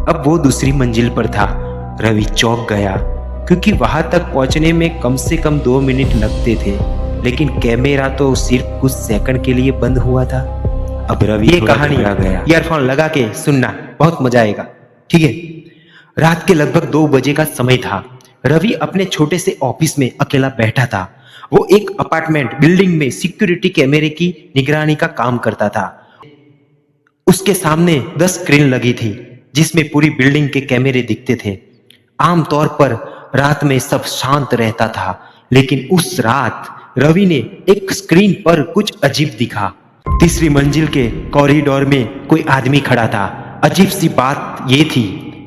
अब वो दूसरी मंजिल पर था। रवि चौंक गया क्योंकि वहां तक पहुंचने में कम से कम 2 मिनट लगते थे, लेकिन कैमरा तो सिर्फ कुछ सेकंड के लिए बंद हुआ था। अब रवि ये कहानी गया ईयरफोन लगा के सुनना, बहुत मजा आएगा, ठीक है। रात के लगभग 2 बजे का समय था। रवि अपने छोटे से ऑफिस में अकेला बैठा था। वो एक अपार्टमेंट बिल्डिंग में सिक्योरिटी कैमरे की निगरानी का काम करता था। उसके सामने 10 स्क्रीन लगी थी जिसमें पूरी बिल्डिंग के कैमरे दिखते थे। आमतौर पर रात में सब शांत रहता था, लेकिन उस रात रवि ने एक स्क्रीन पर कुछ अजीब दिखा। तीसरी मंजिल के कॉरिडोर में कोई आदमी खड़ा था। अजीब सी बात यह थी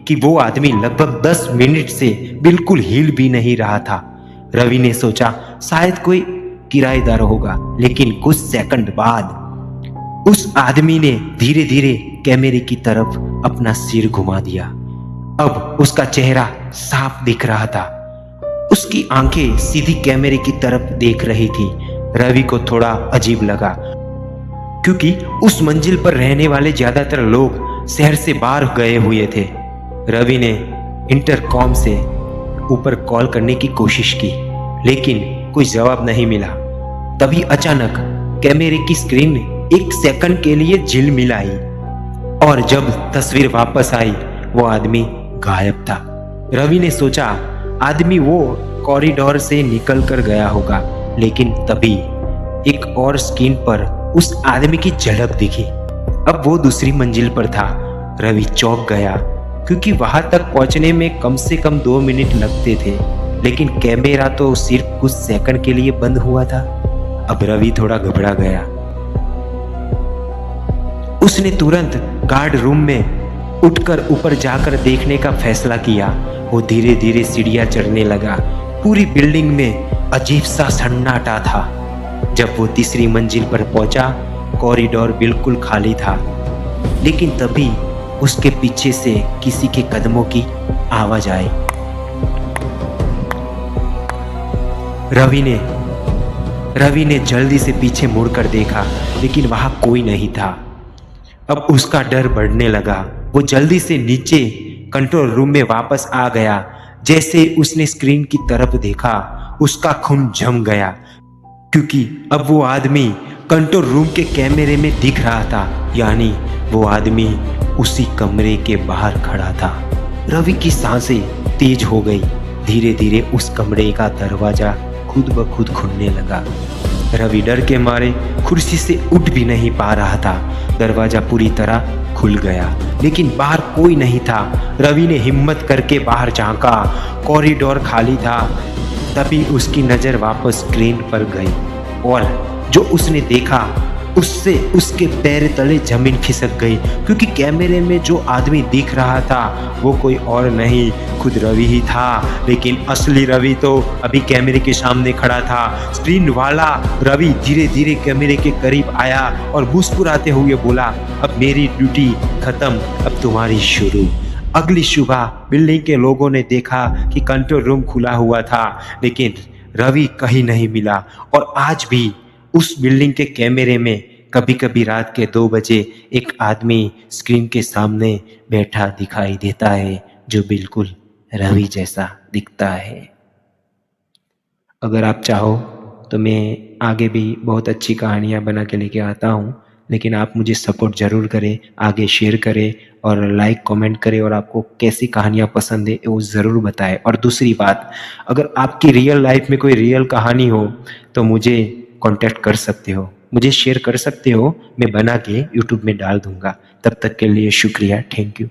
कि वो आदमी लगभग 10 मिनट से बिल्कुल हिल भी नहीं रहा था। रवि ने सोचा शायद कोई किराएदार होगा, लेकिन कुछ सेकंड बाद उस आदमी ने धीरे धीरे कैमरे की तरफ अपना सिर घुमा दिया। अब उसका चेहरा साफ दिख रहा था। उसकी आंखें सीधी कैमरे की तरफ देख रही थी। रवि को थोड़ा अजीब लगा क्योंकि उस मंजिल पर रहने वाले ज्यादातर लोग शहर से बाहर गए हुए थे। रवि ने इंटरकॉम से ऊपर कॉल करने की कोशिश की, लेकिन कोई जवाब नहीं मिला। तभी अचानक कैमरे की स्क्रीन 1 सेकंड के लिए झिलमिलाई और जब तस्वीर वापस आई वो आदमी गायब था। रवि ने सोचा आदमी वो कॉरिडोर से निकल कर गया होगा, लेकिन तभी एक और स्क्रीन पर उस आदमी की झलक दिखी। अब वो दूसरी मंजिल पर था। रवि चौंक गया क्योंकि वहां तक पहुंचने में कम से कम 2 मिनट लगते थे, लेकिन कैमरा तो सिर्फ कुछ सेकंड के लिए बंद हुआ था। अब रवि थोड़ा घबरा गया। उसने तुरंत गार्ड रूम में उठकर ऊपर जाकर देखने का फैसला किया। वो धीरे धीरे सीढ़ियां चढ़ने लगा। पूरी बिल्डिंग में अजीब सा सन्नाटा था। जब वो तीसरी मंजिल पर पहुंचा, कॉरिडोर बिल्कुल खाली था, लेकिन तभी उसके पीछे से किसी के कदमों की आवाज आई। रवि ने जल्दी से पीछे मुड़कर देखा, लेकिन वहां कोई नहीं था। अब उसका डर बढ़ने लगा। वो जल्दी से नीचे कंट्रोल रूम में वापस आ गया। जैसे उसने स्क्रीन की तरफ देखा, उसका खून जम गया क्योंकि अब वो आदमी कंट्रोल रूम के कैमरे में दिख रहा था, यानी वो आदमी उसी कमरे के बाहर खड़ा था। रवि की सांसें तेज हो गई। धीरे धीरे उस कमरे का दरवाजा खुद ब खुद खुलने लगा। रवि डर के मारे कुर्सी से उठ भी नहीं पा रहा था। दरवाजा पूरी तरह खुल गया, लेकिन बाहर कोई नहीं था। रवि ने हिम्मत करके बाहर झांका। कॉरिडोर खाली था। तभी उसकी नजर वापस स्क्रीन पर गई और जो उसने देखा उससे उसके पैर तले जमीन खिसक गई, क्योंकि कैमरे में जो आदमी दिख रहा था वो कोई और नहीं, खुद रवि ही था। लेकिन असली रवि तो अभी कैमरे के सामने खड़ा था। स्क्रीन वाला रवि धीरे धीरे कैमरे के करीब आया और मुस्कुराते हुए बोला, अब मेरी ड्यूटी खत्म, अब तुम्हारी शुरू। अगली सुबह बिल्डिंग के लोगों ने देखा कि कंट्रोल रूम खुला हुआ था, लेकिन रवि कहीं नहीं मिला। और आज भी उस बिल्डिंग के कैमरे में कभी कभी रात के 2 बजे एक आदमी स्क्रीन के सामने बैठा दिखाई देता है, जो बिल्कुल रवि जैसा दिखता है। अगर आप चाहो तो मैं आगे भी बहुत अच्छी कहानियाँ बना के लेके आता हूँ, लेकिन आप मुझे सपोर्ट ज़रूर करें, आगे शेयर करें और लाइक कमेंट करें, और आपको कैसी कहानियाँ पसंद है वो ज़रूर बताएं। और दूसरी बात, अगर आपकी रियल लाइफ में कोई रियल कहानी हो तो मुझे कांटेक्ट कर सकते हो, मुझे शेयर कर सकते हो, मैं बना के यूट्यूब में डाल दूंगा। तब तक के लिए शुक्रिया, थैंक यू।